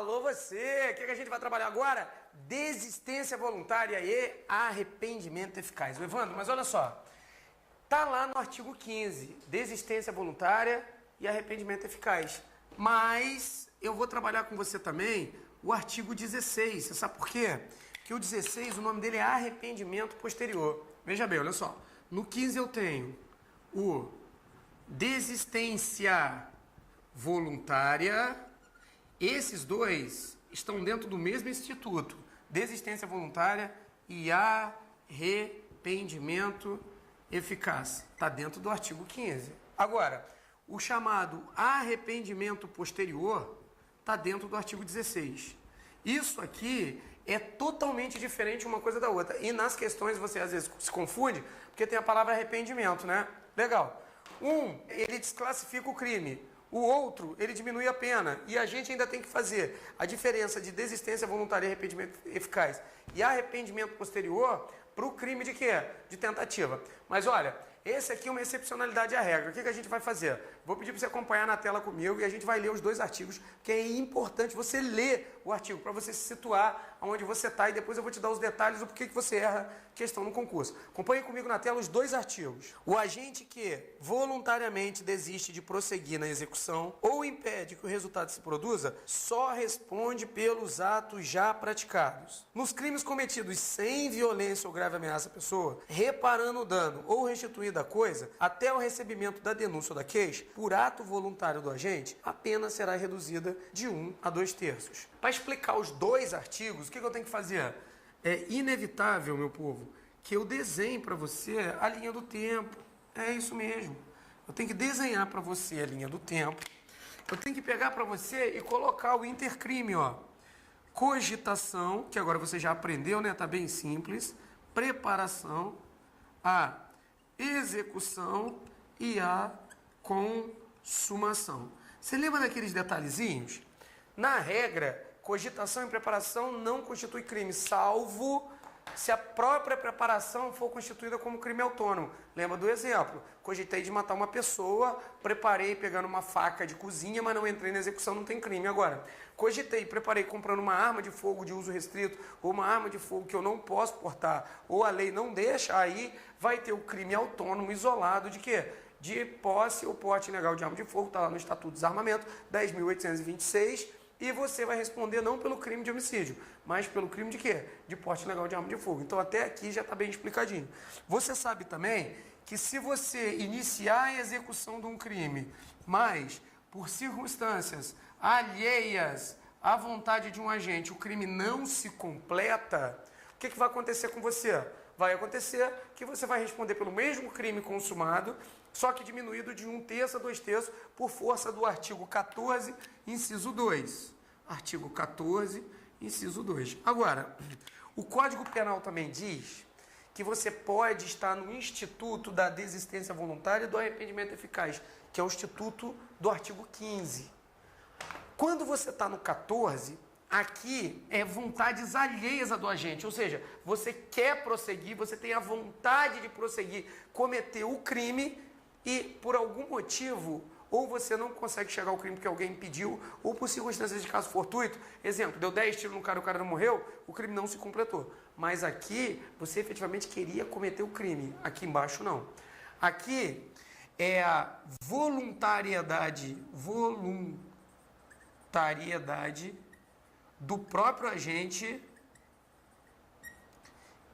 Alô você! O que a gente vai trabalhar agora? Desistência voluntária e arrependimento eficaz. Evandro, mas olha só. Tá lá no artigo 15, desistência voluntária e arrependimento eficaz. Mas eu vou trabalhar com você também o artigo 16. Você sabe por quê? Porque o 16, o nome dele é arrependimento posterior. Veja bem, olha só. No 15 eu tenho o desistência voluntária. Esses dois estão dentro do mesmo instituto. Desistência voluntária e arrependimento eficaz. Está dentro do artigo 15. Agora, o chamado arrependimento posterior está dentro do artigo 16. Isso aqui é totalmente diferente uma coisa da outra. E nas questões você às vezes se confunde, porque tem a palavra arrependimento, né? Legal. Um, ele desclassifica o crime. O outro, ele diminui a pena. E a gente ainda tem que fazer a diferença de desistência voluntária e arrependimento eficaz e arrependimento posterior para o crime de quê? De tentativa. Mas olha, esse aqui é uma excepcionalidade à regra. O que a gente vai fazer? Vou pedir para você acompanhar na tela comigo e a gente vai ler os dois artigos, que é importante você ler o artigo para você se situar onde você está e depois eu vou te dar os detalhes do porquê que você erra questão no concurso. Acompanhe comigo na tela os dois artigos. O agente que voluntariamente desiste de prosseguir na execução ou impede que o resultado se produza só responde pelos atos já praticados. Nos crimes cometidos sem violência ou grave ameaça à pessoa, reparando o dano ou restituindo a coisa, até o recebimento da denúncia ou da queixa, por ato voluntário do agente, a pena será reduzida de 1 a 2/3. Para explicar os dois artigos, o que eu tenho que fazer? É inevitável, meu povo, que eu desenhe para você a linha do tempo. É isso mesmo. Eu tenho que desenhar para você a linha do tempo. Eu tenho que pegar para você e colocar o intercrime, ó. Cogitação, que agora você já aprendeu, né? Tá bem simples. Preparação, a execução e a consumação. Você lembra daqueles detalhezinhos? Na regra, cogitação e preparação não constitui crime, salvo se a própria preparação for constituída como crime autônomo. Lembra do exemplo? Cogitei de matar uma pessoa, preparei pegando uma faca de cozinha, mas não entrei na execução, não tem crime. Agora, cogitei, preparei comprando uma arma de fogo de uso restrito, ou uma arma de fogo que eu não posso portar, ou a lei não deixa, aí vai ter o crime autônomo isolado de quê? De posse ou porte ilegal de arma de fogo, está lá no Estatuto do Desarmamento, 10.826, e você vai responder não pelo crime de homicídio, mas pelo crime de quê? De porte ilegal de arma de fogo. Então até aqui já está bem explicadinho. Você sabe também que se você iniciar a execução de um crime, mas por circunstâncias alheias à vontade de um agente, o crime não se completa, o que vai acontecer com você? Vai acontecer que você vai responder pelo mesmo crime consumado, só que diminuído de 1/3 a 2/3 por força do artigo 14, inciso 2. Artigo 14, inciso 2. Agora, o Código Penal também diz que você pode estar no Instituto da Desistência Voluntária e do Arrependimento Eficaz, que é o Instituto do artigo 15. Quando você está no 14, aqui é vontades alheias a do agente, ou seja, você quer prosseguir, você tem a vontade de prosseguir, cometer o crime e por algum motivo, ou você não consegue chegar ao crime porque alguém impediu, ou por circunstâncias de caso fortuito, exemplo, deu 10 tiros no cara, o cara não morreu, o crime não se completou. Mas aqui, você efetivamente queria cometer o crime, aqui embaixo não. Aqui é a voluntariedade do próprio agente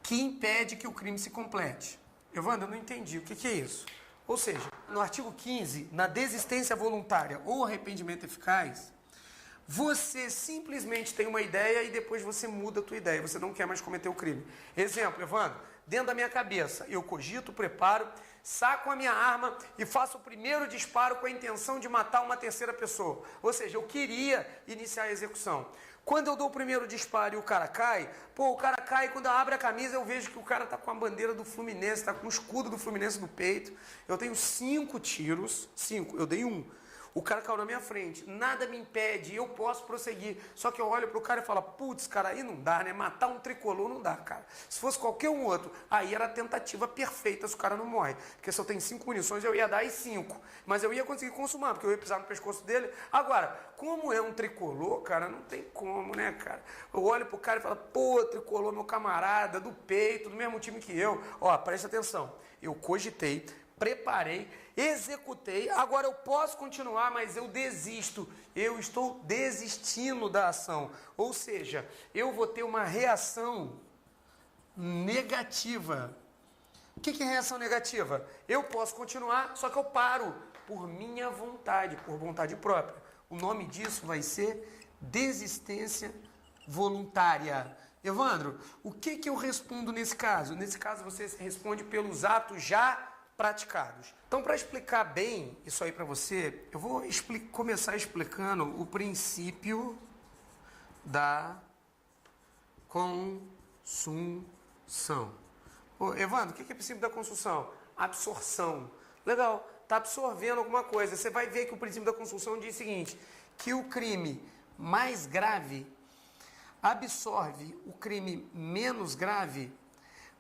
que impede que o crime se complete. Evandro, eu não entendi. O que é isso? Ou seja, no artigo 15, na desistência voluntária ou arrependimento eficaz, você simplesmente tem uma ideia e depois você muda a tua ideia. Você não quer mais cometer o crime. Exemplo, Evandro, dentro da minha cabeça, eu cogito, preparo, saco a minha arma e faço o primeiro disparo com a intenção de matar uma terceira pessoa. Ou seja, eu queria iniciar a execução. Quando eu dou o primeiro disparo e o cara cai, o cara cai, quando eu abro a camisa eu vejo que o cara tá com a bandeira do Fluminense, tá com o escudo do Fluminense no peito. Eu tenho 5 tiros, 5, eu dei 1. O cara caiu na minha frente, nada me impede, eu posso prosseguir. Só que eu olho pro cara e falo, putz, cara, aí não dá, né? Matar um tricolor não dá, cara. Se fosse qualquer um outro, aí era a tentativa perfeita se o cara não morre. Porque se eu tenho 5 munições, eu ia dar as 5. Mas eu ia conseguir consumar, porque eu ia pisar no pescoço dele. Agora, como é um tricolor, cara, não tem como, né, cara? Eu olho pro cara e falo, pô, tricolor, meu camarada, do peito, do mesmo time que eu. Ó, presta atenção. Eu cogitei, preparei, executei, agora eu posso continuar, mas eu desisto. Eu estou desistindo da ação. Ou seja, eu vou ter uma reação negativa. O que é reação negativa? Eu posso continuar, só que eu paro por minha vontade, por vontade própria. O nome disso vai ser desistência voluntária. Evandro, o que eu respondo nesse caso? Nesse caso, você responde pelos atos já praticados. Então, para explicar bem isso aí para você, eu vou começar explicando o princípio da consunção. Pô, Evandro, o que é o princípio da consunção? Absorção. Legal, está absorvendo alguma coisa. Você vai ver que o princípio da consunção diz o seguinte, que o crime mais grave absorve o crime menos grave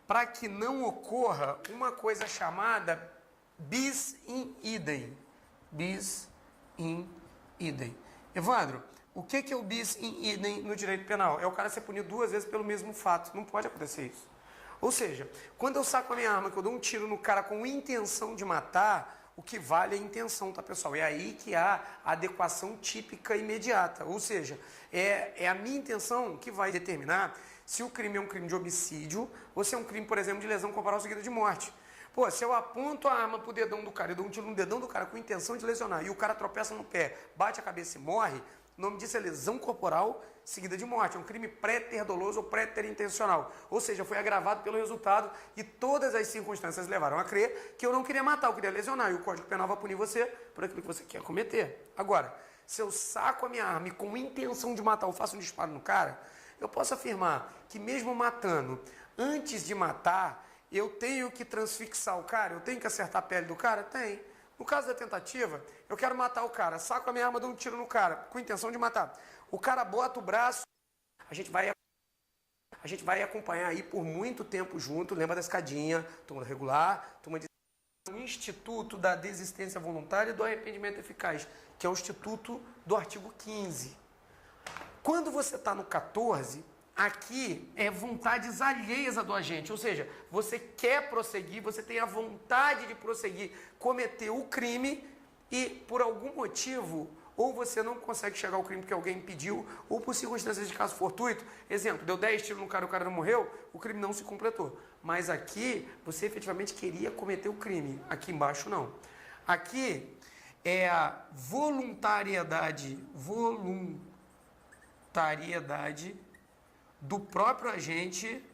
para que não ocorra uma coisa chamada bis in idem. Bis in idem. Evandro, o que é o bis in idem no direito penal? É o cara ser punido 2 vezes pelo mesmo fato. Não pode acontecer isso. Ou seja, quando eu saco a minha arma, que eu dou um tiro no cara com intenção de matar, o que vale é a intenção, tá, pessoal? É aí que há a adequação típica imediata. Ou seja, é a minha intenção que vai determinar se o crime é um crime de homicídio ou se é um crime, por exemplo, de lesão corporal seguida de morte. Pô, se eu aponto a arma pro dedão do cara e dou um tiro no dedão do cara com intenção de lesionar e o cara tropeça no pé, bate a cabeça e morre, o nome disso é lesão corporal seguida de morte. É um crime pré-ter doloso ou pré-ter intencional. Ou seja, foi agravado pelo resultado e todas as circunstâncias levaram a crer que eu não queria matar, eu queria lesionar. E o Código Penal vai punir você por aquilo que você quer cometer. Agora, se eu saco a minha arma e com intenção de matar eu faço um disparo no cara, eu posso afirmar que mesmo matando, antes de matar, eu tenho que transfixar o cara, eu tenho que acertar a pele do cara? Tem. No caso da tentativa, eu quero matar o cara, saco a minha arma, dou um tiro no cara, com intenção de matar. O cara bota o braço, a gente vai acompanhar aí por muito tempo junto, lembra da escadinha, turma regular, turma de... O Instituto da Desistência Voluntária e do Arrependimento Eficaz, que é o Instituto do artigo 15. Quando você está no 14, aqui é vontades alheias do agente, ou seja, você quer prosseguir, você tem a vontade de prosseguir, cometer o crime e por algum motivo, ou você não consegue chegar ao crime porque alguém impediu, ou por circunstâncias de caso fortuito, exemplo, deu 10 tiros no cara, o cara não morreu, o crime não se completou. Mas aqui, você efetivamente queria cometer o crime, aqui embaixo não. Aqui é a voluntariedade do próprio agente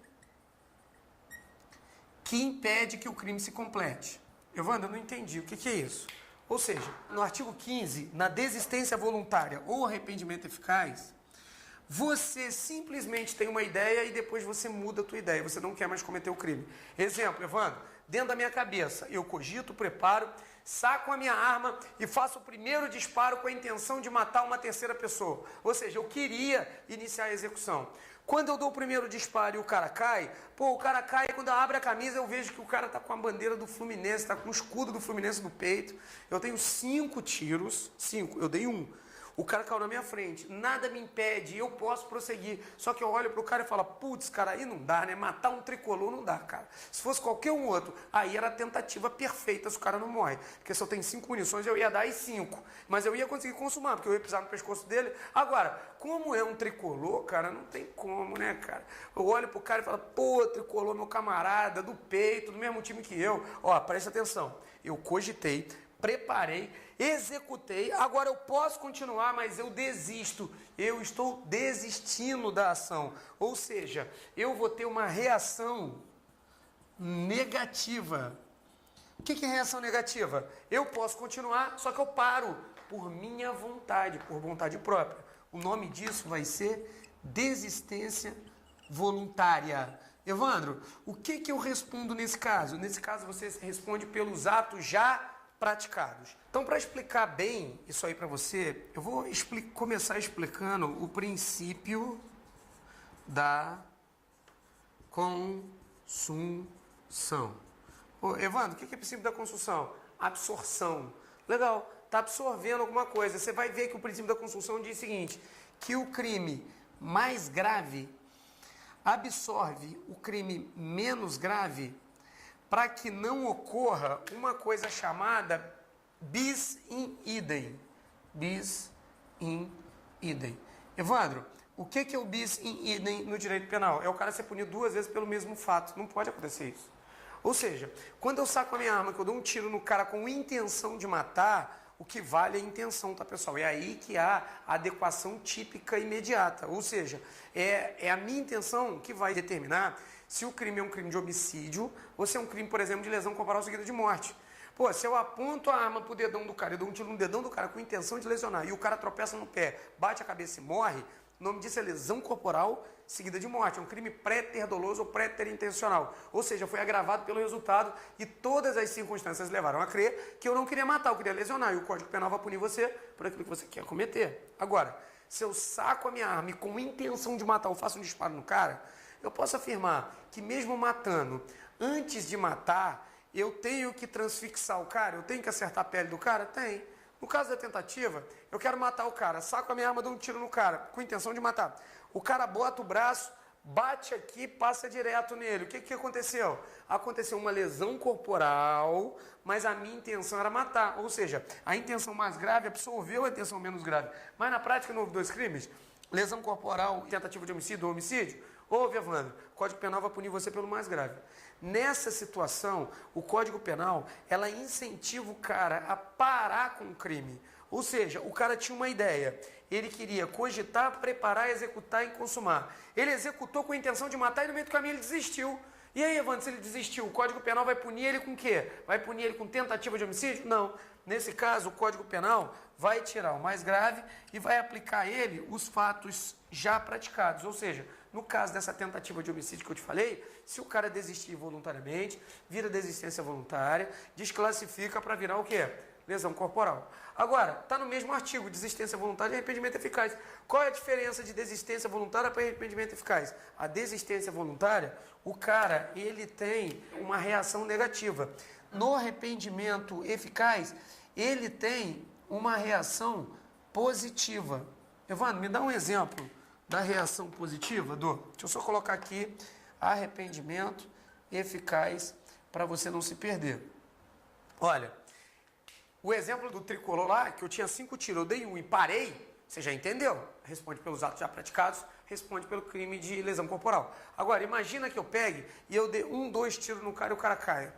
que impede que o crime se complete. Evandro, eu não entendi. O que é isso? Ou seja, no artigo 15, na desistência voluntária ou arrependimento eficaz, você simplesmente tem uma ideia e depois você muda a tua ideia. Você não quer mais cometer o crime. Exemplo, Evandro, dentro da minha cabeça, eu cogito, preparo, saco a minha arma e faço o primeiro disparo com a intenção de matar uma terceira pessoa. Ou seja, eu queria iniciar a execução. Quando eu dou o primeiro disparo e o cara cai, o cara cai e quando eu abro a camisa eu vejo que o cara está com a bandeira do Fluminense, está com o escudo do Fluminense no peito. Eu tenho 5 tiros, 5, eu dei 1. O cara caiu na minha frente, nada me impede, eu posso prosseguir. Só que eu olho pro cara e falo, putz, cara, aí não dá, né? Matar um tricolor não dá, cara. Se fosse qualquer um outro, aí era a tentativa perfeita se o cara não morre. Porque se eu tenho 5 munições, eu ia dar as 5. Mas eu ia conseguir consumar, porque eu ia pisar no pescoço dele. Agora, como é um tricolor, cara, não tem como, né, cara? Eu olho pro cara e falo, pô, tricolor, meu camarada, do peito, do mesmo time que eu. Ó, presta atenção. Eu cogitei, preparei, executei, agora eu posso continuar, mas eu desisto, eu estou desistindo da ação, ou seja, eu vou ter uma reação negativa. O que é reação negativa? Eu posso continuar, só que eu paro por minha vontade, por vontade própria. O nome disso vai ser desistência voluntária. Evandro, o que eu respondo nesse caso? Nesse caso você responde pelos atos já praticados. Então, para explicar bem isso aí para você, eu vou começar explicando o princípio da consunção. Ô, Evandro, o que é o princípio da consunção? Absorção. Legal, está absorvendo alguma coisa. Você vai ver que o princípio da consunção diz o seguinte, que o crime mais grave absorve o crime menos grave para que não ocorra uma coisa chamada bis in idem. Bis in idem. Evandro, o que é o bis in idem no direito penal? É o cara ser punido 2 vezes pelo mesmo fato. Não pode acontecer isso. Ou seja, quando eu saco a minha arma, que eu dou um tiro no cara com intenção de matar, o que vale é a intenção, tá, pessoal? É aí que há a adequação típica imediata. Ou seja, é a minha intenção que vai determinar se o crime é um crime de homicídio ou se é um crime, por exemplo, de lesão corporal seguida de morte. Pô, se eu aponto a arma pro dedão do cara e dou um tiro no dedão do cara com intenção de lesionar e o cara tropeça no pé, bate a cabeça e morre, o nome disso é lesão corporal seguida de morte. É um crime pré-ter-doloso ou pré-ter-intencional. Ou seja, foi agravado pelo resultado e todas as circunstâncias levaram a crer que eu não queria matar, eu queria lesionar. E o Código Penal vai punir você por aquilo que você quer cometer. Agora, se eu saco a minha arma e com intenção de matar, eu faço um disparo no cara, eu posso afirmar que mesmo matando, antes de matar, eu tenho que transfixar o cara, eu tenho que acertar a pele do cara? Tem. No caso da tentativa, eu quero matar o cara, saco a minha arma, dou um tiro no cara, com intenção de matar. O cara bota o braço, bate aqui, passa direto nele. O que aconteceu? Aconteceu uma lesão corporal, mas a minha intenção era matar. Ou seja, a intenção mais grave absorveu a intenção menos grave. Mas na prática não houve 2 crimes? Lesão corporal, tentativa de homicídio ou homicídio? Houve, Evandro. O Código Penal vai punir você pelo mais grave. Nessa situação, o Código Penal, ela incentiva o cara a parar com o crime. Ou seja, o cara tinha uma ideia. Ele queria cogitar, preparar, executar e consumar. Ele executou com a intenção de matar e no meio do caminho ele desistiu. E aí, Evandro, se ele desistiu, o Código Penal vai punir ele com o quê? Vai punir ele com tentativa de homicídio? Não. Nesse caso, o Código Penal vai tirar o mais grave e vai aplicar a ele os fatos já praticados. Ou seja, no caso dessa tentativa de homicídio que eu te falei, se o cara desistir voluntariamente, vira desistência voluntária, desclassifica para virar o quê? Lesão corporal. Agora, está no mesmo artigo, desistência voluntária e arrependimento eficaz. Qual é a diferença de desistência voluntária para arrependimento eficaz? A desistência voluntária, o cara, ele tem uma reação negativa. No arrependimento eficaz, ele tem uma reação positiva. Evandro, me dá um exemplo da reação positiva, Deixa eu só colocar aqui arrependimento eficaz para você não se perder. Olha, o exemplo do tricolor lá, que eu tinha 5 tiros, eu dei 1 e parei, você já entendeu? Responde pelos atos já praticados, responde pelo crime de lesão corporal. Agora, imagina que eu pegue e eu dê 1, 2 tiros no cara e o cara caia.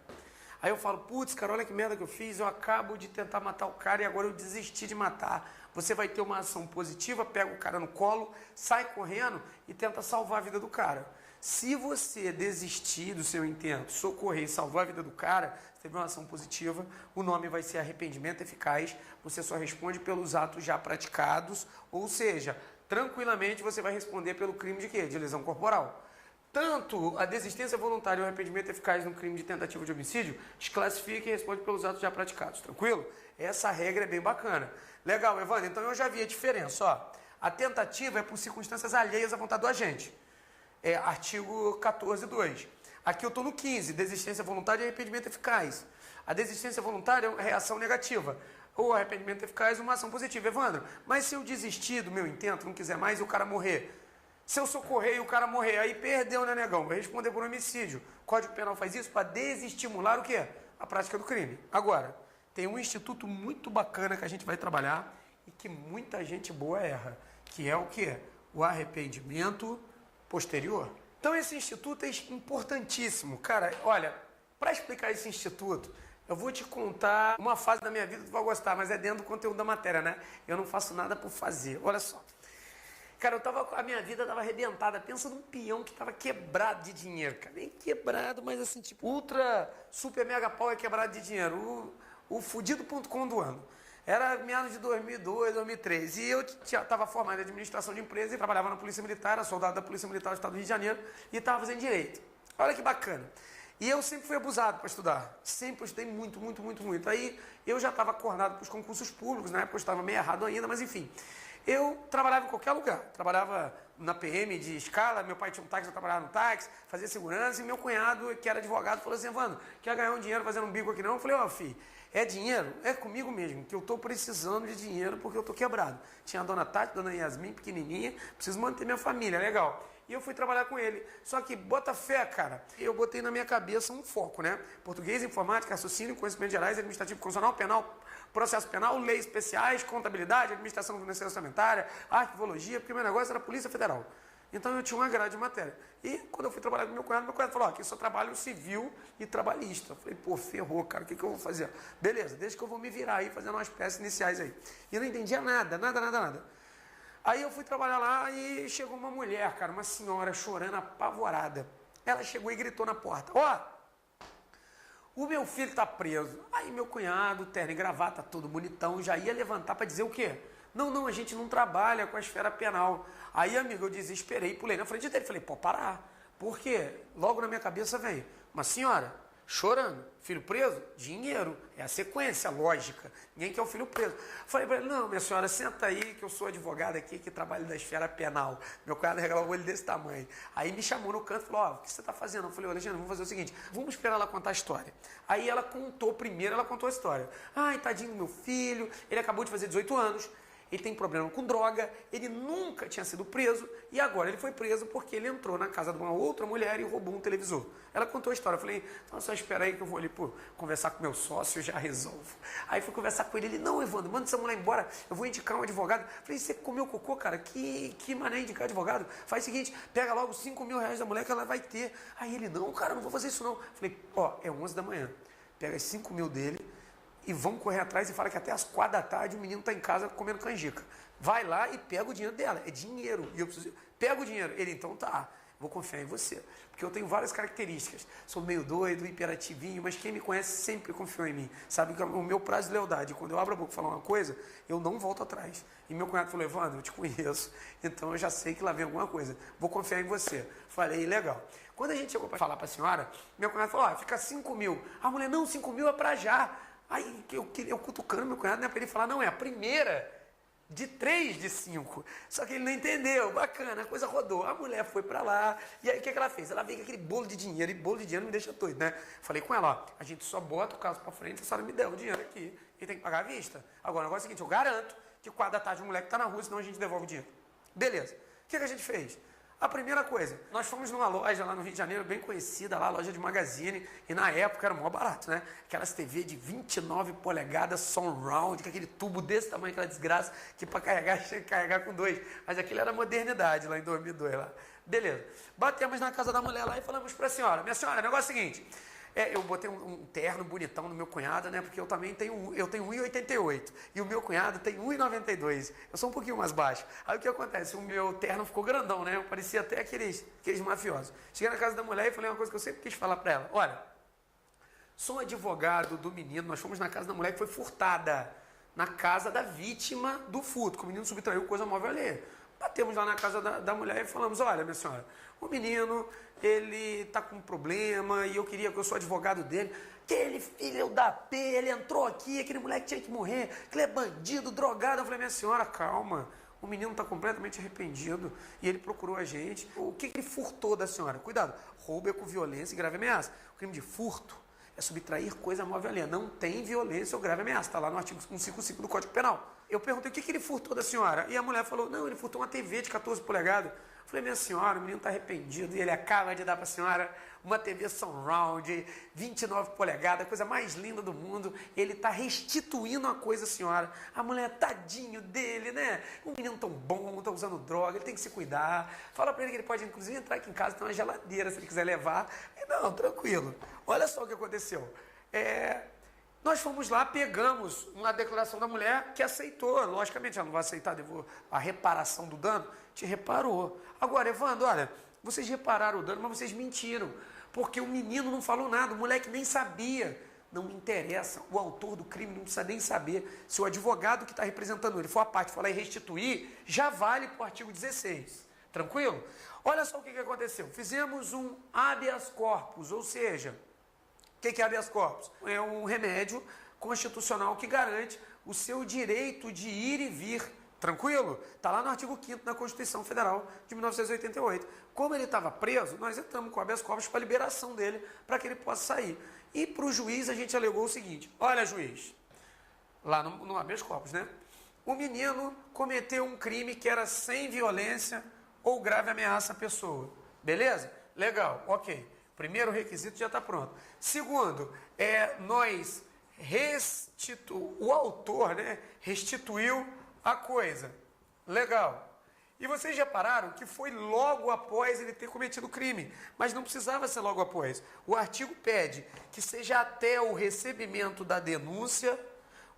Aí eu falo, putz, cara, olha que merda que eu fiz, eu acabo de tentar matar o cara e agora eu desisti de matar. Você vai ter uma ação positiva, pega o cara no colo, sai correndo e tenta salvar a vida do cara. Se você desistir do seu intento, socorrer e salvar a vida do cara, você teve uma ação positiva, o nome vai ser arrependimento eficaz, você só responde pelos atos já praticados, ou seja, tranquilamente você vai responder pelo crime de quê? De lesão corporal. Tanto a desistência voluntária e o arrependimento eficaz no crime de tentativa de homicídio, desclassifica e responde pelos atos já praticados, tranquilo? Essa regra é bem bacana. Legal, Evandro, então eu já vi a diferença, ó. A tentativa é por circunstâncias alheias à vontade do agente. É artigo 14.2. Aqui eu estou no 15, desistência voluntária e arrependimento eficaz. A desistência voluntária é uma reação negativa. O arrependimento eficaz é uma ação positiva. Evandro, mas se eu desistir do meu intento, não quiser mais e o cara morrer? Se eu socorrer e o cara morrer, aí perdeu, né, negão? Vai responder por homicídio. O Código Penal faz isso para desestimular o quê? A prática do crime. Agora, tem um instituto muito bacana que a gente vai trabalhar e que muita gente boa erra, que é o quê? O arrependimento posterior. Então esse instituto é importantíssimo. Cara, olha, para explicar esse instituto, eu vou te contar uma fase da minha vida que tu vai gostar, mas é dentro do conteúdo da matéria, né? Eu não faço nada por fazer. Olha só. Cara, a minha vida estava arrebentada. Pensa num peão que estava quebrado de dinheiro, cara. Nem quebrado, mas assim, tipo, ultra, super, mega pau é quebrado de dinheiro. O fudido.com do ano. Era meados de 2002, 2003. E eu estava formado em administração de empresa e trabalhava na Polícia Militar, era soldado da Polícia Militar do Estado do Rio de Janeiro e estava fazendo direito. Olha que bacana. E eu sempre fui abusado para estudar. Sempre estudei muito, muito, muito, muito. Aí eu já estava acordado para os concursos públicos, na época eu estava meio errado ainda, mas enfim. Eu trabalhava em qualquer lugar. Trabalhava na PM de escala, meu pai tinha um táxi, eu trabalhava no táxi, fazia segurança, e meu cunhado, que era advogado, falou assim, Evandro, quer ganhar um dinheiro fazendo um bico aqui não? Eu falei, ó, filho, é dinheiro? É comigo mesmo, que eu estou precisando de dinheiro porque eu estou quebrado. Tinha a dona Tati, a dona Yasmin, pequenininha, preciso manter minha família, legal. E eu fui trabalhar com ele. Só que, bota fé, cara, eu botei na minha cabeça um foco, né? Português, informática, raciocínio, conhecimentos gerais, administrativo, constitucional, penal, processo penal, leis especiais, contabilidade, administração financeira orçamentária, arquivologia, porque meu negócio era Polícia Federal. Então eu tinha uma grade de matéria. E quando eu fui trabalhar com meu cunhado falou, ó, aqui só trabalho civil e trabalhista. Eu falei, pô, ferrou, cara, o que eu vou fazer? Beleza, deixa que eu vou me virar aí, fazendo umas peças iniciais aí. E eu não entendia nada, nada. Aí eu fui trabalhar lá e chegou uma mulher, cara, uma senhora chorando, apavorada. Ela chegou e gritou na porta, ó, o meu filho está preso. Aí meu cunhado, terno e gravata, todo bonitão, já ia levantar para dizer o quê? Não, a gente não trabalha com a esfera penal. Aí, amigo, eu desesperei, pulei na frente dele. Falei, pô, parar. Por quê? Logo na minha cabeça vem uma senhora chorando, filho preso, dinheiro. É a sequência lógica. Ninguém quer o filho preso. Falei para ele, não, minha senhora, senta aí que eu sou advogado aqui que trabalho da esfera penal. Meu cunhado regalou o olho desse tamanho. Aí me chamou no canto e falou, ó, o que você está fazendo? Eu falei, Alexandre, vamos fazer o seguinte, vamos esperar ela contar a história. Aí ela contou a história. Ai, tadinho do meu filho, ele acabou de fazer 18 anos, ele tem problema com droga, ele nunca tinha sido preso e agora ele foi preso porque ele entrou na casa de uma outra mulher e roubou um televisor. Ela contou a história, eu falei, então só espera aí que eu vou ali conversar com meu sócio e já resolvo. Aí fui conversar com ele, não, Evandro, manda essa mulher embora, eu vou indicar um advogado. Eu falei, você comeu cocô, cara? Que mané indicar advogado? Faz o seguinte, pega logo 5 mil reais da mulher que ela vai ter. Aí ele, não, cara, não vou fazer isso não. Eu falei, ó, é 11 da manhã, pega as 5 mil dele, e vão correr atrás e fala que até as 4 da tarde o menino está em casa comendo canjica. Vai lá e pega o dinheiro dela. É dinheiro. E eu preciso. Pega o dinheiro. Ele, então tá. Vou confiar em você. Porque eu tenho várias características. Sou meio doido, hiperativinho, mas quem me conhece sempre confiou em mim. Sabe que o meu prazo de lealdade, quando eu abro a boca e falo uma coisa, eu não volto atrás. E meu cunhado falou, Evandro, eu te conheço, então eu já sei que lá vem alguma coisa. Vou confiar em você. Falei, legal. Quando a gente chegou para falar para a senhora, meu cunhado falou, ó, fica 5 mil. A mulher, não, 5 mil é para já. Aí eu cutucando meu cunhado, né, para ele falar, não, é a primeira de 3 de 5. Só que ele não entendeu, bacana, a coisa rodou. A mulher foi para lá, e aí o que ela fez? Ela veio com aquele bolo de dinheiro, e bolo de dinheiro me deixa doido, né? Falei com ela, ó, a gente só bota o caso para frente, a senhora me der o dinheiro aqui, e tem que pagar à vista. Agora, o negócio é o seguinte, eu garanto que 4 da tarde o moleque está na rua, senão a gente devolve o dinheiro. Beleza. O que a gente fez? A primeira coisa, nós fomos numa loja lá no Rio de Janeiro, bem conhecida, lá, loja de magazine, e na época era o maior barato, né? Aquelas TV de 29 polegadas, surround, com aquele tubo desse tamanho, aquela desgraça, que para carregar, tinha que carregar com 2. Mas aquilo era modernidade lá em 2002, lá. Beleza. Batemos na casa da mulher lá e falamos para a senhora, minha senhora, o negócio é o seguinte, eu botei um terno bonitão no meu cunhado, né? Porque eu também tenho 1,88 e o meu cunhado tem 1,92. Eu sou um pouquinho mais baixo. Aí o que acontece? O meu terno ficou grandão, né? Eu parecia até aqueles mafiosos. Cheguei na casa da mulher e falei uma coisa que eu sempre quis falar para ela. Olha, sou advogado do menino, nós fomos na casa da mulher que foi furtada. Na casa da vítima do furto, que o menino subtraiu coisa móvel alheia. Batemos lá na casa da mulher e falamos, olha, minha senhora, o menino, ele está com um problema e eu queria que eu sou advogado dele. Aquele filho da P, ele entrou aqui, aquele moleque tinha que morrer, aquele é bandido, drogado. Eu falei, minha senhora, calma, o menino está completamente arrependido e ele procurou a gente. O que ele furtou da senhora? Cuidado, roubo é com violência e grave ameaça. O crime de furto é subtrair coisa móvel alheia. Não tem violência ou grave ameaça. Está lá no artigo 155 do Código Penal. Eu perguntei o que ele furtou da senhora. E a mulher falou, não, ele furtou uma TV de 14 polegadas. Eu falei, minha senhora, o menino está arrependido. E ele acaba de dar para a senhora uma TV surround, 29 polegadas, a coisa mais linda do mundo. Ele está restituindo a coisa à senhora. A mulher, tadinho dele, né? Um menino tão bom, está usando droga, ele tem que se cuidar. Fala para ele que ele pode, inclusive, entrar aqui em casa, tem uma geladeira, se ele quiser levar. E, não, tranquilo. Olha só o que aconteceu. Nós fomos lá, pegamos uma declaração da mulher que aceitou. Logicamente, ela não vai aceitar a reparação do dano. Te reparou. Agora, Evandro, olha, vocês repararam o dano, mas vocês mentiram. Porque o menino não falou nada, o moleque nem sabia. Não me interessa, o autor do crime não precisa nem saber. Se o advogado que está representando ele for a parte falar e restituir, já vale para o artigo 16. Tranquilo? Olha só o que aconteceu. Fizemos um habeas corpus, ou seja, que é habeas corpus? É um remédio constitucional que garante o seu direito de ir e vir. Tranquilo? Está lá no artigo 5º da Constituição Federal de 1988. Como ele estava preso, nós entramos com habeas corpus para a liberação dele, para que ele possa sair. E para o juiz a gente alegou o seguinte: olha, juiz, lá no habeas corpus, né? O menino cometeu um crime que era sem violência ou grave ameaça à pessoa. Beleza? Legal, ok. Primeiro requisito já está pronto. Segundo, o autor, né, restituiu a coisa. Legal. E vocês repararam que foi logo após ele ter cometido o crime, mas não precisava ser logo após. O artigo pede que seja até o recebimento da denúncia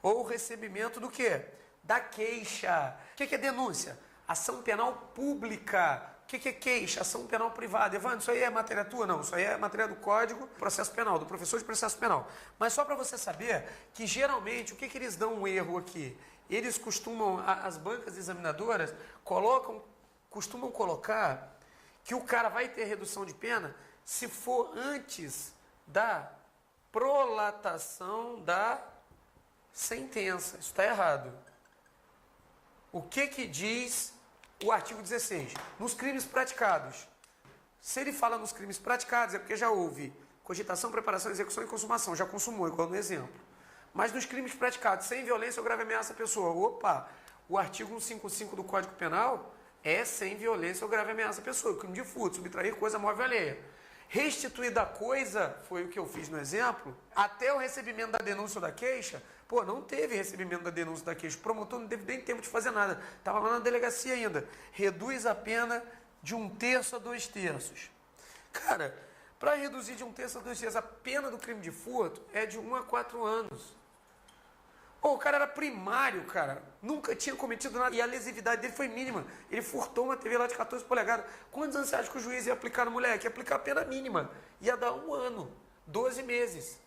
ou o recebimento do quê? Da queixa. O que é denúncia? Ação penal pública. O que é queixa? Ação penal privada. Evandro, isso aí é matéria tua? Não, isso aí é matéria do Código de Processo Penal, do professor de processo penal. Mas só para você saber que geralmente o que eles dão um erro aqui? Eles costumam, as bancas examinadoras costumam colocar que o cara vai ter redução de pena se for antes da prolatação da sentença. Isso está errado. O que diz o artigo 16? Nos crimes praticados. Se ele fala nos crimes praticados, é porque já houve cogitação, preparação, execução e consumação. Já consumou, igual no exemplo. Mas nos crimes praticados sem violência ou grave ameaça à pessoa, opa, o artigo 155 do Código Penal é sem violência ou grave ameaça à pessoa. Crime de furto, subtrair coisa móvel alheia. Restituir da coisa, foi o que eu fiz no exemplo, até o recebimento da denúncia ou da queixa. Pô, não teve recebimento da denúncia ou da queixa. O promotor não teve nem tempo de fazer nada. Estava lá na delegacia ainda. Reduz a pena de 1/3 a 2/3. Cara, para reduzir de 1/3 a 2/3, a pena do crime de furto é de 1 a 4 anos. Pô, o cara era primário, cara. Nunca tinha cometido nada. E a lesividade dele foi mínima. Ele furtou uma TV lá de 14 polegadas. Quantos anos você acha que o juiz ia aplicar no moleque? Ia aplicar a pena mínima. Ia dar 1 ano. 12 meses.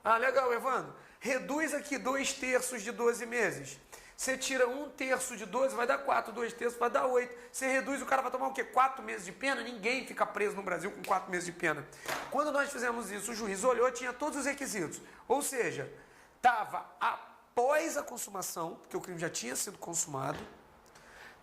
Ah, legal, Evandro. Reduz aqui 2/3 de 12 meses. Você tira 1/3 de 12, vai dar 4. 2/3 vai dar 8. Você reduz, o cara vai tomar o quê? 4 meses de pena? Ninguém fica preso no Brasil com 4 meses de pena. Quando nós fizemos isso, o juiz olhou, tinha todos os requisitos. Ou seja, estava após a consumação, porque o crime já tinha sido consumado,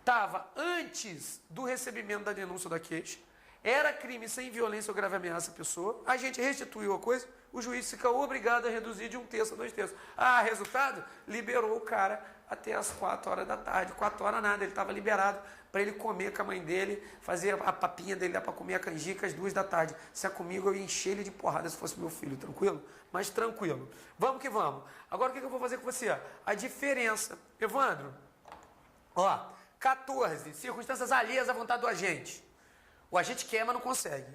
estava antes do recebimento da denúncia ou da queixa, era crime sem violência ou grave ameaça à pessoa, a gente restituiu a coisa, o juiz fica obrigado a reduzir de 1/3 a 2/3. Ah, resultado? Liberou o cara até as 4 horas da tarde. 4 horas nada, ele estava liberado para ele comer com a mãe dele, fazer a papinha dele lá para comer a canjica às 2 da tarde. Se é comigo, eu ia encher ele de porrada se fosse meu filho, tranquilo? Mas tranquilo. Vamos que vamos. Agora o que eu vou fazer com você? A diferença. Evandro, ó, 14, circunstâncias alheias à vontade do agente. O agente quer, mas não consegue.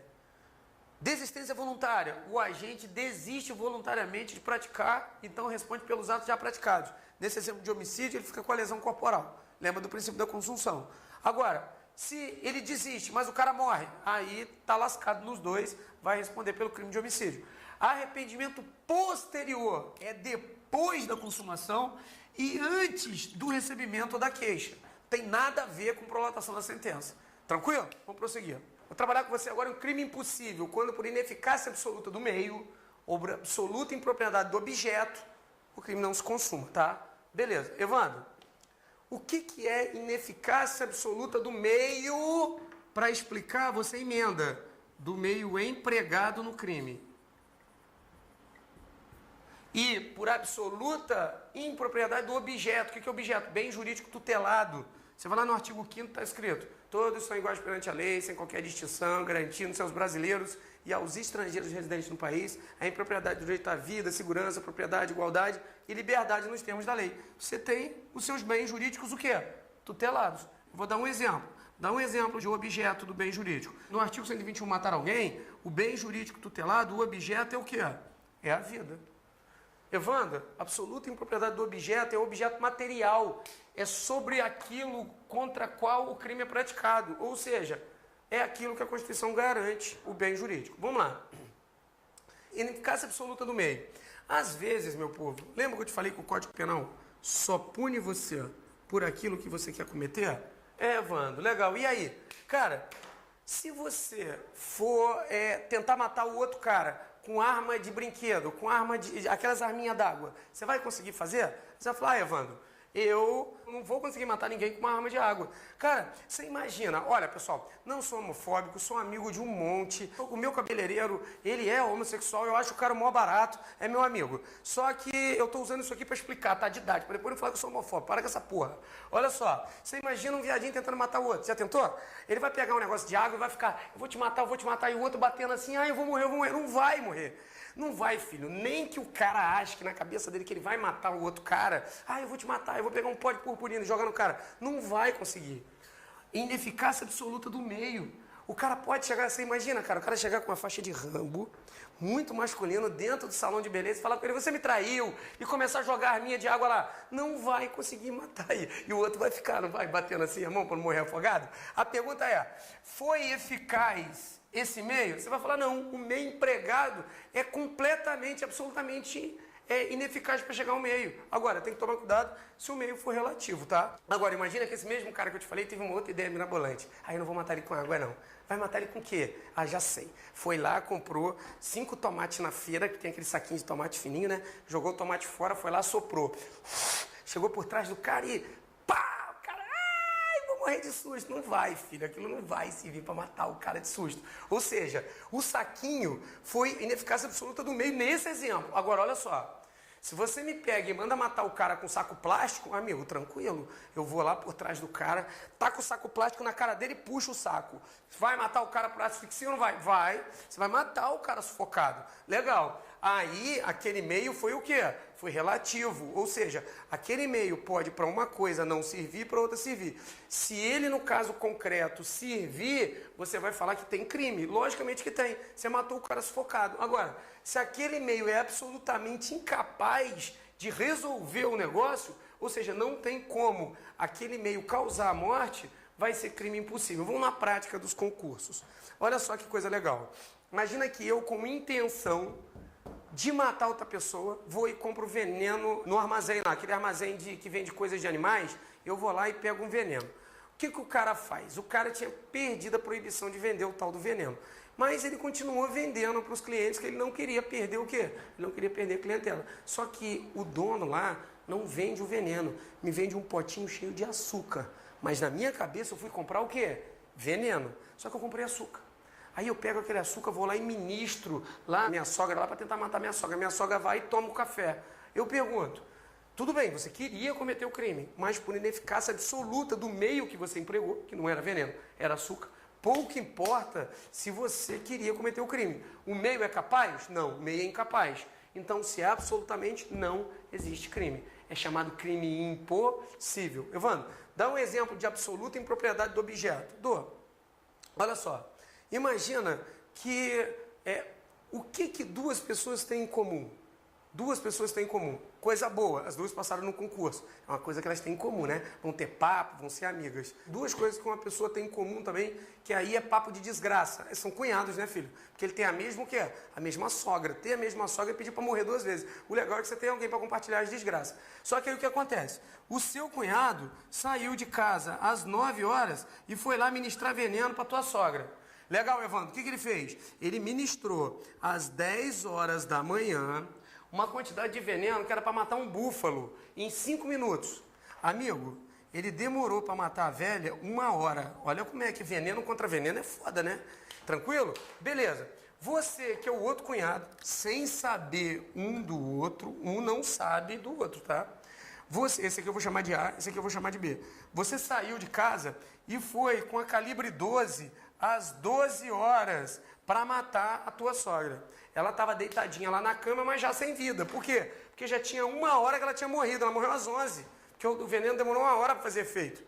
Desistência voluntária. O agente desiste voluntariamente de praticar, então responde pelos atos já praticados. Nesse exemplo de homicídio, ele fica com a lesão corporal. Lembra do princípio da consunção. Agora, se ele desiste, mas o cara morre, aí tá lascado nos dois, vai responder pelo crime de homicídio. Arrependimento posterior é depois da consumação e antes do recebimento da queixa. Tem nada a ver com prolatação da sentença. Tranquilo? Vamos prosseguir. Vou trabalhar com você agora em crime impossível, quando por ineficácia absoluta do meio ou absoluta impropriedade do objeto, o crime não se consuma, tá? Beleza. Evandro, o que é ineficácia absoluta do meio? Para explicar, você emenda do meio empregado no crime. E por absoluta impropriedade do objeto. O que é objeto? Bem jurídico tutelado. Você vai lá no artigo 5º, está escrito: todos são iguais perante a lei, sem qualquer distinção, garantindo-se aos brasileiros e aos estrangeiros residentes no país a impropriedade do direito à vida, segurança, propriedade, igualdade e liberdade nos termos da lei. Você tem os seus bens jurídicos o quê? Tutelados. Vou dar um exemplo. Dá um exemplo de objeto do bem jurídico. No artigo 121, matar alguém, o bem jurídico tutelado, o objeto é o quê? É a vida. Evandro, absoluta impropriedade do objeto é o objeto material. É sobre aquilo contra qual o crime é praticado. Ou seja, é aquilo que a Constituição garante o bem jurídico. Vamos lá. Ineficácia absoluta do meio. Às vezes, meu povo, lembra que eu te falei que o Código Penal só pune você por aquilo que você quer cometer? É, Evandro, legal. E aí? Cara, se você for tentar matar o outro cara com arma de brinquedo, com arma de aquelas arminhas d'água, você vai conseguir fazer? Você vai falar, Evandro, eu não vou conseguir matar ninguém com uma arma de água. Cara, você imagina, olha pessoal, não sou homofóbico, sou amigo de um monte. O meu cabeleireiro, ele é homossexual, eu acho o cara mó barato, é meu amigo. Só que eu tô usando isso aqui pra explicar, tá? Didático, pra depois não falar que eu sou homofóbico. Para com essa porra. Olha só, você imagina um viadinho tentando matar o outro. Já tentou? Ele vai pegar um negócio de água e vai ficar, eu vou te matar, e o outro batendo assim, eu vou morrer. Não vai morrer. Não vai, filho. Nem que o cara ache que na cabeça dele que ele vai matar o outro cara. Eu vou te matar, eu vou pegar um pó de purpurina e jogar no cara. Não vai conseguir. Ineficácia absoluta do meio. O cara pode chegar, você imagina, cara, o cara chegar com uma faixa de Rambo, muito masculino, dentro do salão de beleza, e falar com ele, você me traiu, e começar a jogar a arminha de água lá. Não vai conseguir matar aí. E o outro vai ficar, não vai, batendo assim a mão para não morrer afogado? A pergunta é, foi eficaz esse meio? Você vai falar, não, o meio empregado é completamente, absolutamente ineficaz para chegar ao meio. Agora, tem que tomar cuidado se o meio for relativo, tá? Agora, imagina que esse mesmo cara que eu te falei teve uma outra ideia mirabolante. Aí eu não vou matar ele com água, não. Vai matar ele com o quê? Já sei. Foi lá, comprou 5 tomates na feira, que tem aquele saquinho de tomate fininho, né? Jogou o tomate fora, foi lá, soprou. Chegou por trás do cara e pá! Morrer de susto. Não vai, filho. Aquilo não vai servir para matar o cara de susto. Ou seja, o saquinho foi ineficácia absoluta do meio nesse exemplo. Agora, olha só. Se você me pega e manda matar o cara com saco plástico, amigo, tranquilo. Eu vou lá por trás do cara, taco o saco plástico na cara dele e puxo o saco. Vai matar o cara por asfixia ou não vai? Vai. Você vai matar o cara sufocado. Legal. Aí, aquele meio foi o quê? Foi relativo. Ou seja, aquele meio pode para uma coisa não servir, para outra servir. Se ele, no caso concreto, servir, você vai falar que tem crime. Logicamente que tem. Você matou o cara sufocado. Agora, se aquele meio é absolutamente incapaz de resolver o negócio, ou seja, não tem como aquele meio causar a morte, vai ser crime impossível. Vamos na prática dos concursos. Olha só que coisa legal. Imagina que eu, com intenção de matar outra pessoa, vou e compro veneno no armazém lá, aquele armazém que vende coisas de animais, eu vou lá e pego um veneno. O que o cara faz? O cara tinha perdido a proibição de vender o tal do veneno. Mas ele continuou vendendo para os clientes que ele não queria perder o quê? Ele não queria perder a clientela. Só que o dono lá não vende o veneno, me vende um potinho cheio de açúcar. Mas na minha cabeça eu fui comprar o quê? Veneno. Só que eu comprei açúcar. Aí eu pego aquele açúcar, vou lá e ministro lá minha sogra lá para tentar matar minha sogra. Minha sogra vai e toma o café. Eu pergunto, tudo bem, você queria cometer o crime, mas por ineficácia absoluta do meio que você empregou, que não era veneno, era açúcar, pouco importa se você queria cometer o crime. O meio é capaz? Não, o meio é incapaz. Então, se absolutamente não existe crime. É chamado crime impossível. Evandro, dá um exemplo de absoluta impropriedade do objeto. Dou. Olha só. Imagina que o que duas pessoas têm em comum? Duas pessoas têm em comum. Coisa boa, as duas passaram no concurso. É uma coisa que elas têm em comum, né? Vão ter papo, vão ser amigas. Duas coisas que uma pessoa tem em comum também, que aí é papo de desgraça. São cunhados, né, filho? Porque ele tem a mesma o quê? A mesma sogra. Ter a mesma sogra é pedir para morrer 2 vezes. O legal é que você tem alguém para compartilhar as desgraças. Só que aí o que acontece? O seu cunhado saiu de casa às 9 horas e foi lá ministrar veneno para tua sogra. Legal, Evandro. O que ele fez? Ele ministrou às 10 horas da manhã uma quantidade de veneno que era para matar um búfalo em 5 minutos. Amigo, ele demorou para matar a velha 1 hora. Olha como é que veneno contra veneno é foda, né? Tranquilo? Beleza. Você, que é o outro cunhado, sem saber um do outro, um não sabe do outro, tá? Esse aqui eu vou chamar de A, esse aqui eu vou chamar de B. Você saiu de casa e foi com a calibre 12 às 12 horas para matar a tua sogra. Ela estava deitadinha lá na cama, mas já sem vida. Por quê? Porque já tinha 1 hora que ela tinha morrido. Ela morreu às 11, porque o veneno demorou 1 hora para fazer efeito.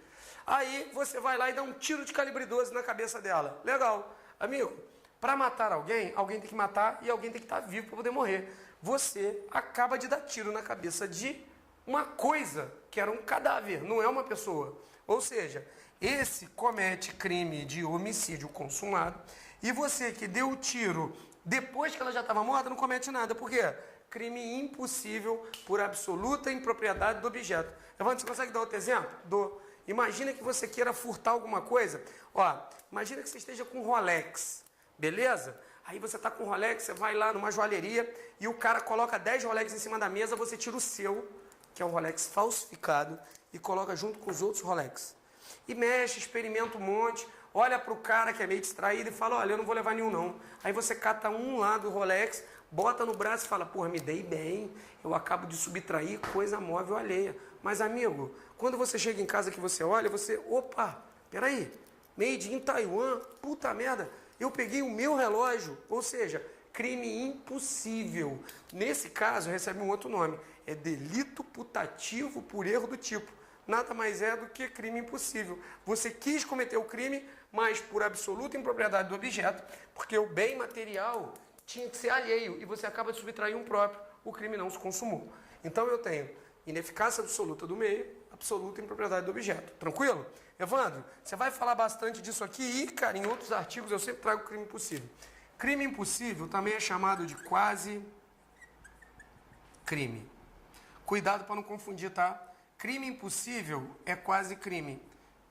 Aí você vai lá e dá um tiro de calibre 12 na cabeça dela. Legal. Amigo, para matar alguém, alguém tem que matar e alguém tem que estar vivo para poder morrer. Você acaba de dar tiro na cabeça de uma coisa que era um cadáver, não é uma pessoa. Ou seja, esse comete crime de homicídio consumado e você que deu o tiro depois que ela já estava morta não comete nada. Por quê? Crime impossível por absoluta impropriedade do objeto. Evandro, você consegue dar outro exemplo? Dou. Imagina que você queira furtar alguma coisa. Ó, imagina que você esteja com um Rolex, beleza? Aí você tá com o Rolex, você vai lá numa joalheria e o cara coloca 10 Rolex em cima da mesa, você tira o seu, que é um Rolex falsificado, e coloca junto com os outros Rolex. E mexe, experimenta um monte, olha pro cara que é meio distraído e fala, olha, eu não vou levar nenhum não. Aí você cata um lá do Rolex, bota no braço e fala, porra, me dei bem, eu acabo de subtrair coisa móvel alheia. Mas amigo, quando você chega em casa que você olha, você, opa, peraí, made in Taiwan, puta merda, eu peguei o meu relógio, ou seja, crime impossível. Nesse caso, recebe um outro nome, é delito putativo por erro do tipo. Nada mais é do que crime impossível. Você quis cometer o crime, mas por absoluta impropriedade do objeto, porque o bem material tinha que ser alheio e você acaba de subtrair um próprio, o crime não se consumou. Então eu tenho ineficácia absoluta do meio, absoluta impropriedade do objeto. Tranquilo? Evandro, você vai falar bastante disso aqui e, cara, em outros artigos eu sempre trago crime impossível. Crime impossível também é chamado de quase crime. Cuidado para não confundir, tá? Crime impossível é quase crime.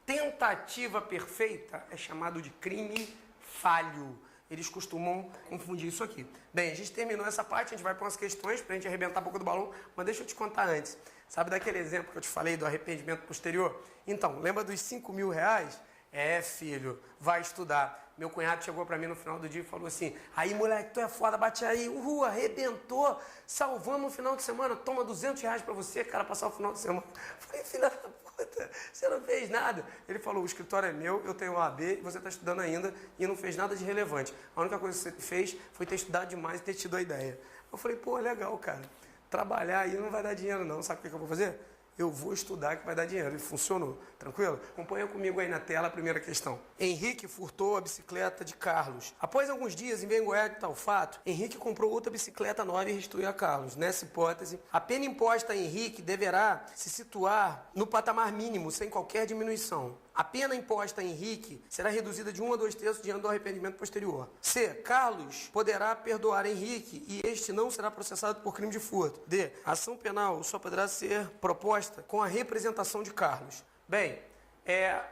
Tentativa perfeita é chamado de crime falho. Eles costumam confundir isso aqui. Bem, a gente terminou essa parte, a gente vai para umas questões para a gente arrebentar um pouco do balão, mas deixa eu te contar antes. Sabe daquele exemplo que eu te falei do arrependimento posterior? Então, lembra dos 5 mil reais? É, filho, vai estudar. Meu cunhado chegou para mim no final do dia e falou assim, aí, moleque, tu é foda, bate aí, arrebentou, salvamos o final de semana, toma 200 reais para você, cara, passar o final de semana. Falei, filha da puta, você não fez nada. Ele falou, o escritório é meu, eu tenho OAB, e você está estudando ainda e não fez nada de relevante. A única coisa que você fez foi ter estudado demais e ter tido a ideia. Eu falei, pô, legal, cara, trabalhar aí não vai dar dinheiro não, sabe o que eu vou fazer? Eu vou estudar que vai dar dinheiro. E funcionou. Tranquilo? Acompanha comigo aí na tela a primeira questão. Henrique furtou a bicicleta de Carlos. Após alguns dias, envergonhado de tal fato, Henrique comprou outra bicicleta nova e restituiu a Carlos. Nessa hipótese, a pena imposta a Henrique deverá se situar no patamar mínimo, sem qualquer diminuição. A pena imposta a Henrique será reduzida de 1 a 2 terços diante do arrependimento posterior. C. Carlos poderá perdoar Henrique e este não será processado por crime de furto. D. A ação penal só poderá ser proposta com a representação de Carlos. Bem,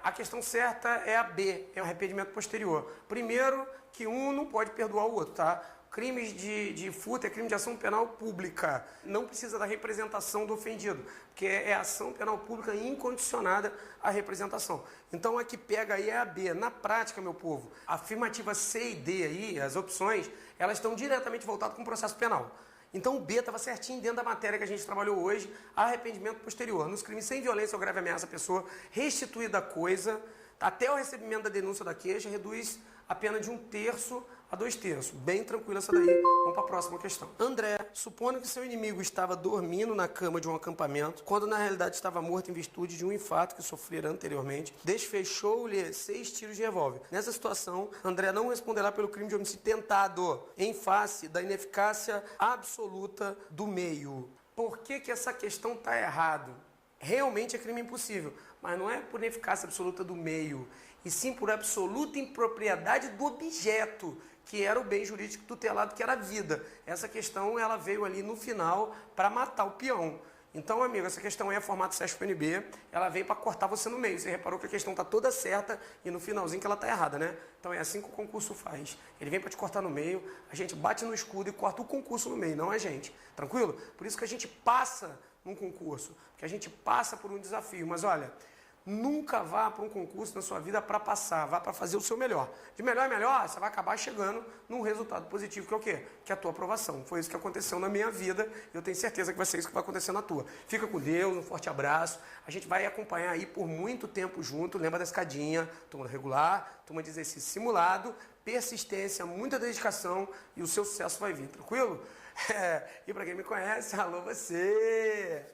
a questão certa é a B, é o arrependimento posterior. Primeiro, que um não pode perdoar o outro, tá? Crimes de furto é crime de ação penal pública. Não precisa da representação do ofendido, porque é ação penal pública incondicionada à representação. Então, a que pega aí é a B. Na prática, meu povo, a afirmativa C e D aí, as opções, elas estão diretamente voltadas com o processo penal. Então, o B estava certinho dentro da matéria que a gente trabalhou hoje, arrependimento posterior. Nos crimes sem violência ou grave ameaça à pessoa, restituída a coisa, até o recebimento da denúncia da queixa, reduz a pena de 1 terço a 2 terços. Bem tranquila essa daí. Vamos para a próxima questão. André, supondo que seu inimigo estava dormindo na cama de um acampamento, quando na realidade estava morto em virtude de um infarto que sofrera anteriormente, desfechou-lhe 6 tiros de revólver. Nessa situação, André não responderá pelo crime de homicídio tentado, em face da ineficácia absoluta do meio. Por que essa questão está errada? Realmente é crime impossível, mas não é por ineficácia absoluta do meio, e sim por absoluta impropriedade do objeto, que era o bem jurídico tutelado, que era a vida. Essa questão ela veio ali no final para matar o peão. Então, amigo, essa questão aí é formato SESP-NB, ela veio para cortar você no meio. Você reparou que a questão está toda certa e no finalzinho que ela está errada, né? Então é assim que o concurso faz. Ele vem para te cortar no meio, a gente bate no escudo e corta o concurso no meio, não a gente. Tranquilo? Por isso que a gente passa num concurso, porque a gente passa por um desafio. Mas olha, nunca vá para um concurso na sua vida para passar, vá para fazer o seu melhor. De melhor em melhor, você vai acabar chegando num resultado positivo, que é o quê? Que é a tua aprovação. Foi isso que aconteceu na minha vida e eu tenho certeza que vai ser isso que vai acontecer na tua. Fica com Deus, um forte abraço. A gente vai acompanhar aí por muito tempo junto. Lembra da escadinha, turma regular, turma de exercício simulado, persistência, muita dedicação e o seu sucesso vai vir, tranquilo? E para quem me conhece, alô você!